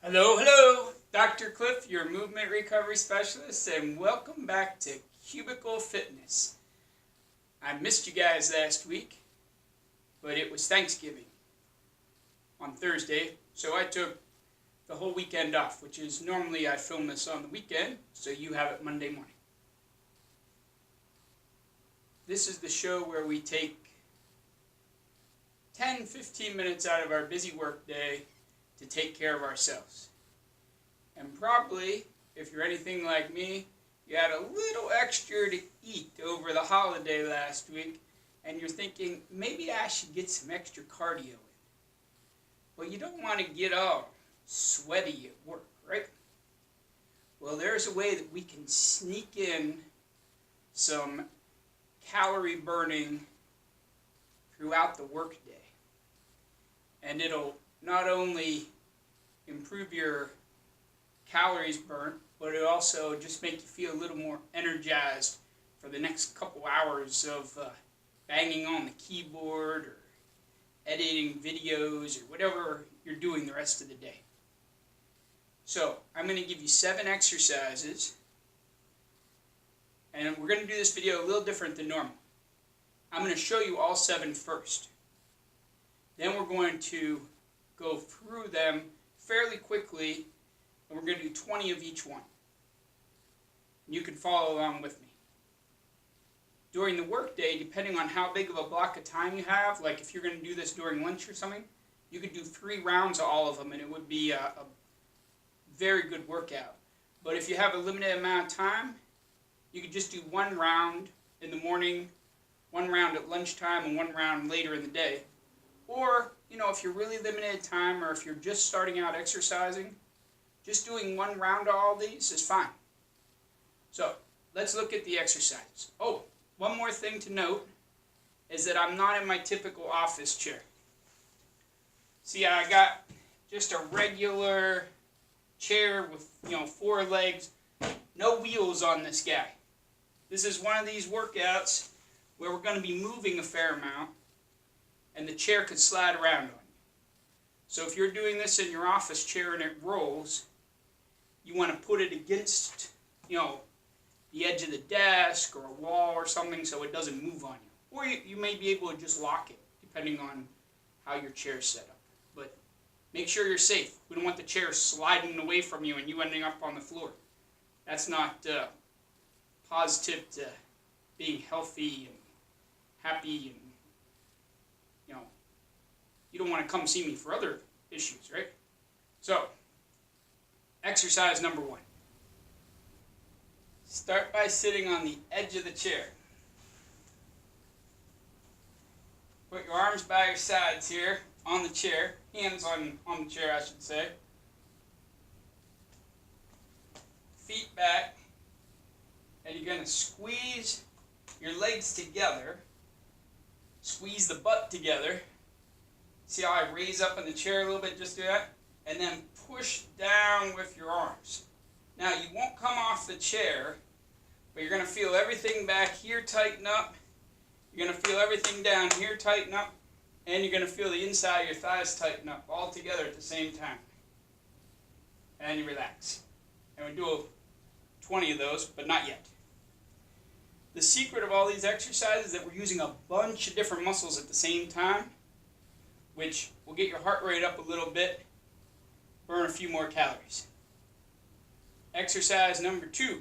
Hello, hello! Dr. Clif, your movement recovery specialist, and welcome back to Cubicle Fitness. I missed you guys last week, but it was Thanksgiving on Thursday, so I took the whole weekend off, which is normally I film this on the weekend, so you have it Monday morning. This is the show where we take 10-15 minutes out of our busy work day to take care of ourselves. And probably, if you're anything like me, you had a little extra to eat over the holiday last week, and you're thinking, maybe I should get some extra cardio in. Well, you don't want to get all sweaty at work, right? Well, there's a way that we can sneak in some calorie burning throughout the workday. And it'll not only improve your calories burnt, but it'll also just make you feel a little more energized for the next couple hours of banging on the keyboard or editing videos or whatever you're doing the rest of the day. So I'm going to give you 7 exercises, and we're going to do this video a little different than normal. I'm going to show you all 7 first. Then we're going to go through them fairly quickly, and we're going to do 20 of each one. You can follow along with me. During the workday, depending on how big of a block of time you have, like if you're going to do this during lunch or something, you could do 3 rounds of all of them, and it would be a very good workout. But if you have a limited amount of time, you could just do 1 round in the morning, 1 round at lunchtime, and 1 round later in the day. Or, if you're really limited time, or if you're just starting out exercising, just doing 1 round of all these is fine. So, let's look at the exercises. Oh, one more thing to note is that I'm not in my typical office chair. See, I got just a regular chair with, 4 legs, no wheels on this guy. This is one of these workouts where we're going to be moving a fair amount, and the chair could slide around on you. So if you're doing this in your office chair and it rolls, you want to put it against, the edge of the desk or a wall or something so it doesn't move on you. Or you may be able to just lock it, depending on how your chair's set up. But make sure you're safe. We don't want the chair sliding away from you and you ending up on the floor. That's not positive to being healthy and happy, and you don't want to come see me for other issues, right? So, exercise number 1. Start by sitting on the edge of the chair. Put your arms by your sides here on the chair, hands on the chair, I should say. Feet back, and you're going to squeeze your legs together, squeeze the butt together. See how I raise up in the chair a little bit, just do that? And then push down with your arms. Now, you won't come off the chair, but you're going to feel everything back here tighten up. You're going to feel everything down here tighten up. And you're going to feel the inside of your thighs tighten up all together at the same time. And you relax. And we do 20 of those, but not yet. The secret of all these exercises is that we're using a bunch of different muscles at the same time, which will get your heart rate up a little bit, burn a few more calories. Exercise number 2.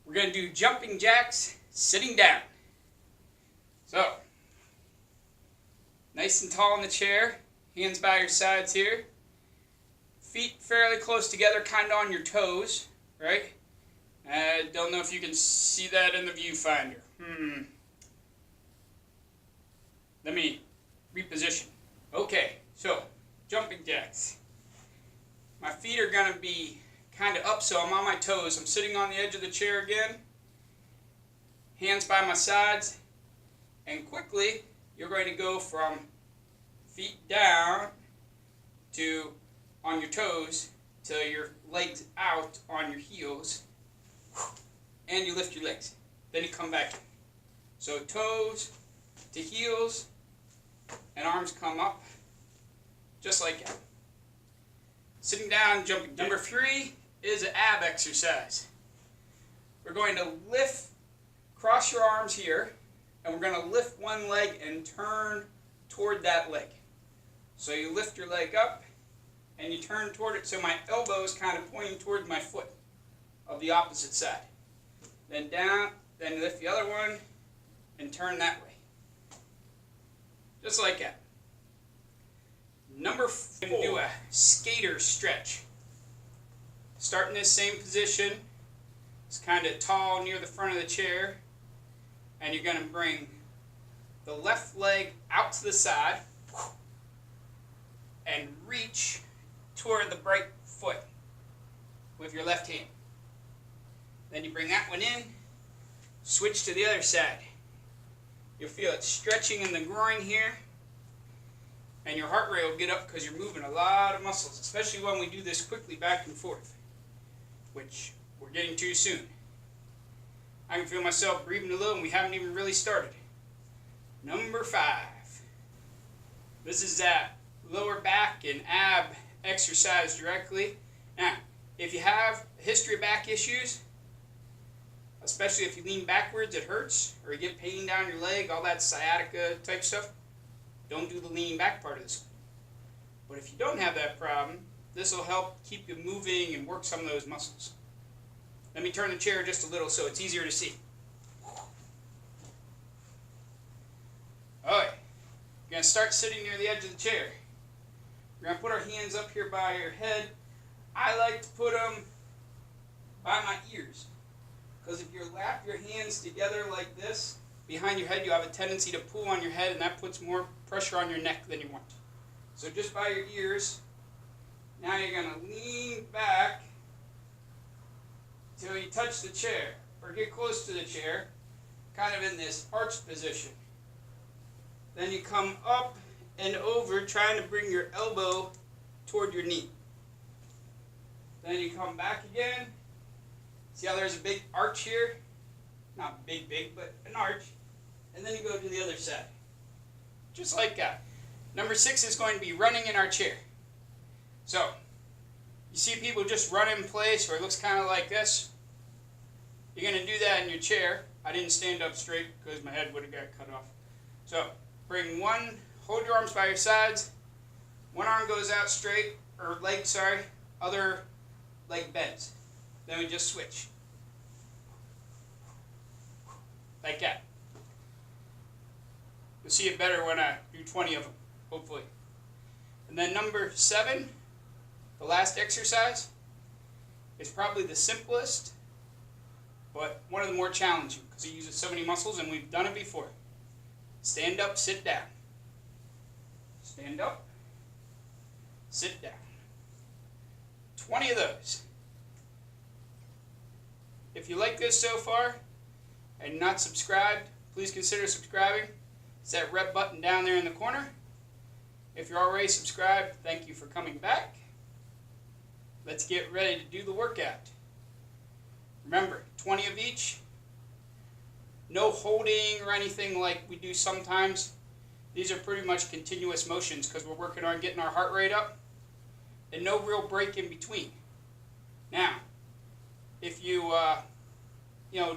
We're going to do jumping jacks sitting down. So, nice and tall in the chair, hands by your sides here, feet fairly close together, kind of on your toes, right? I don't know if you can see that in the viewfinder. Let me reposition. Okay, so jumping jacks. My feet are going to be kind of up, so I'm on my toes. I'm sitting on the edge of the chair again. Hands by my sides. And quickly, you're going to go from feet down to on your toes to your legs out on your heels. And you lift your legs. Then you come back in. So toes to heels, and arms come up, just like that. Sitting down, jumping. Number 3 is an ab exercise. We're going to lift, cross your arms here, and we're going to lift one leg and turn toward that leg. So you lift your leg up, and you turn toward it, so my elbow is kind of pointing towards my foot of the opposite side. Then down, then lift the other one, and turn that way. Just like that. Number 4, do a skater stretch. Start in this same position. It's kind of tall near the front of the chair. And you're going to bring the left leg out to the side and reach toward the right foot with your left hand. Then you bring that one in, switch to the other side. You'll feel it stretching in the groin here, and your heart rate will get up because you're moving a lot of muscles, especially when we do this quickly back and forth, which we're getting to soon. I can feel myself breathing a little, and we haven't even really started. Number 5. This is that lower back and ab exercise directly. Now, if you have a history of back issues, especially if you lean backwards, it hurts, or you get pain down your leg, all that sciatica type stuff, don't do the leaning back part of this. But if you don't have that problem, this will help keep you moving and work some of those muscles. Let me turn the chair just a little so it's easier to see. Alright, you're going to start sitting near the edge of the chair. We're going to put our hands up here by your head. I like to put them by my ears. Because if you lap your hands together like this, behind your head, you have a tendency to pull on your head, and that puts more pressure on your neck than you want. So just by your ears. Now you're going to lean back till you touch the chair, or get close to the chair, kind of in this arched position. Then you come up and over, trying to bring your elbow toward your knee. Then you come back again. See how there's a big arch here? Not big, but an arch. And then you go to the other side. Just like that. Number 6 is going to be running in our chair. So, you see people just run in place, or it looks kind of like this. You're going to do that in your chair. I didn't stand up straight because my head would have got cut off. So, bring one, hold your arms by your sides. One arm goes out straight, or leg, sorry. Other leg bends. Then we just switch. Like that. You'll see it better when I do 20 of them, hopefully. And then number 7, the last exercise, is probably the simplest, but one of the more challenging because it uses so many muscles, and we've done it before. Stand up, sit down. Stand up, sit down. 20 of those. If you like this so far and not subscribed, please consider subscribing. It's that red button down there in the corner. If you're already subscribed, thank you for coming back. Let's get ready to do the workout. Remember, 20 of each. No holding or anything like we do sometimes. These are pretty much continuous motions because we're working on getting our heart rate up. And no real break in between. Now, if you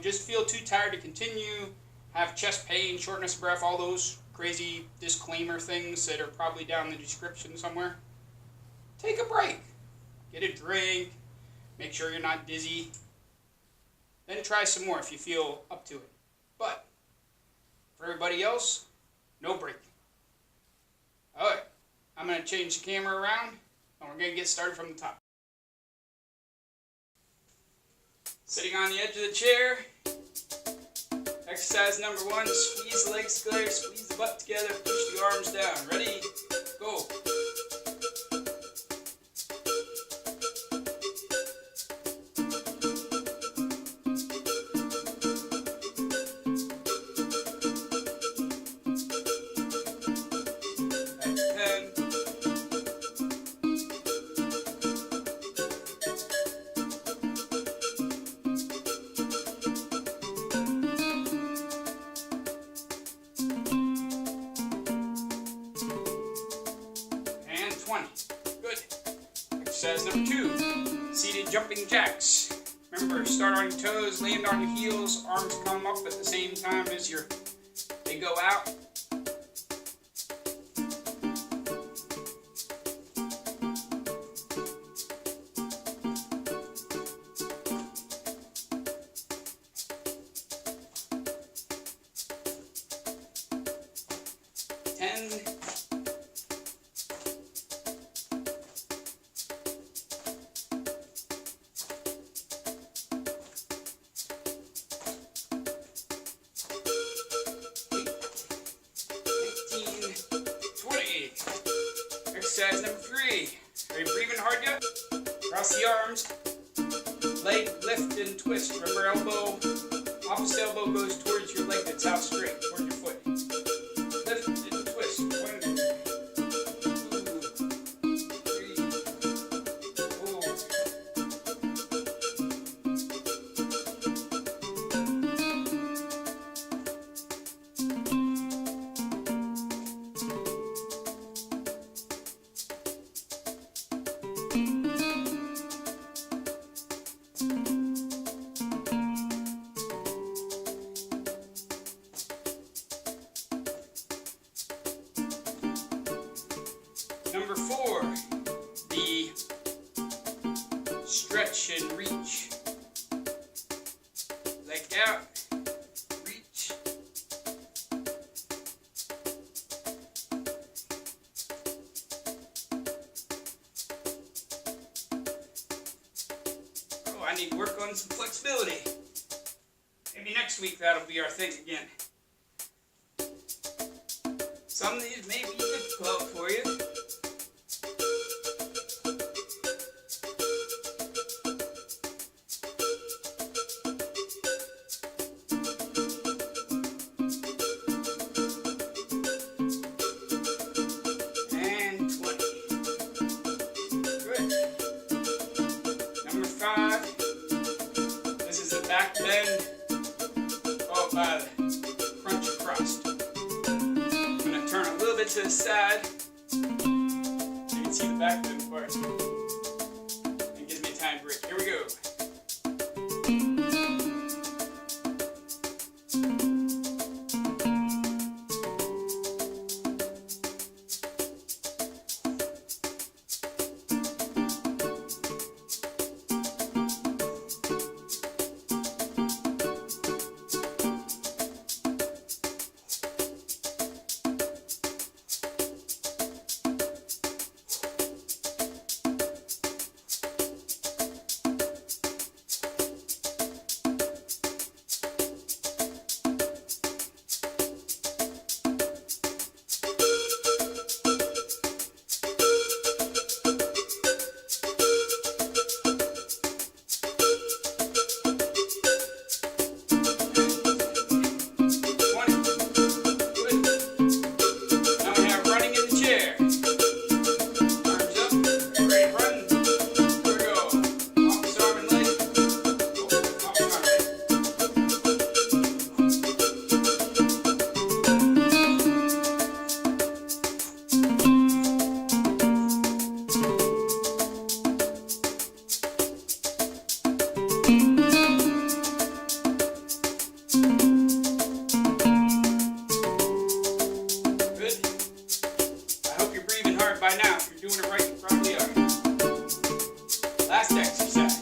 just feel too tired to continue, have chest pain, shortness of breath, all those crazy disclaimer things that are probably down in the description somewhere, take a break. Get a drink. Make sure you're not dizzy. Then try some more if you feel up to it. But for everybody else, no break. Alright, I'm going to change the camera around, and we're going to get started from the top. Sitting on the edge of the chair. Exercise number 1, squeeze the legs together, squeeze the butt together, push the arms down. Ready? Go. 20. Good. Exercise number 2, seated jumping jacks. Remember, start on your toes, land on your heels, arms come up at the same time as they go out. Exercise number 3. Are you breathing hard yet? Cross the arms. Leg lift and twist. Remember, elbow, opposite elbow goes towards your leg that's out straight, towards your foot. Lift and twist. 1, 2, 3, 4. Number 4, the stretch and reach. Leg out, reach. Oh, I need to work on some flexibility. Maybe next week that'll be our thing again. Some of these may be difficult for you. And 20. Good. Number 5. This is a back bend followed by the crunch across. Turn a little bit to the side. You can see the back bend part. It gives me a time break. Here we go. By now, if you're doing it right, you probably are. Last exercise.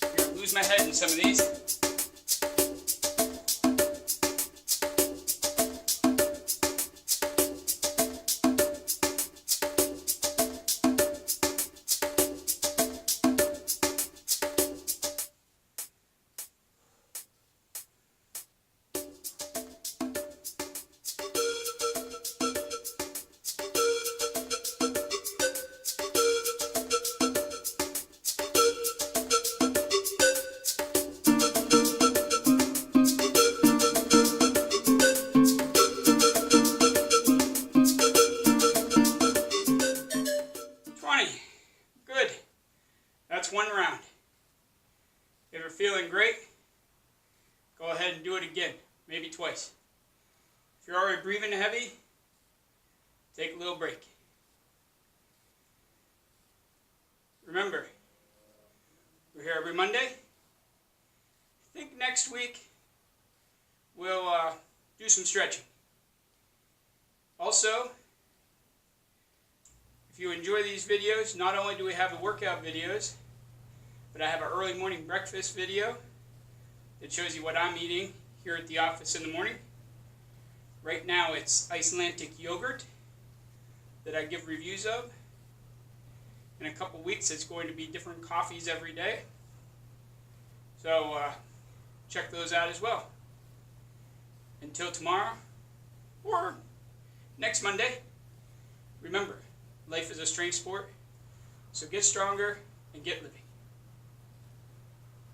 I'm going to lose my head in some of these. Good. That's one round. If you're feeling great, go ahead and do it again, maybe twice. If you're already breathing heavy, take a little break. Remember, we're here every Monday. I think next week we'll do some stretching. Also, if you enjoy these videos, not only do we have the workout videos, but I have an early morning breakfast video that shows you what I'm eating here at the office in the morning. Right now it's Icelandic yogurt that I give reviews of. In a couple weeks it's going to be different coffees every day. So check those out as well. Until tomorrow or next Monday, remember, life is a strength sport, so get stronger and get living.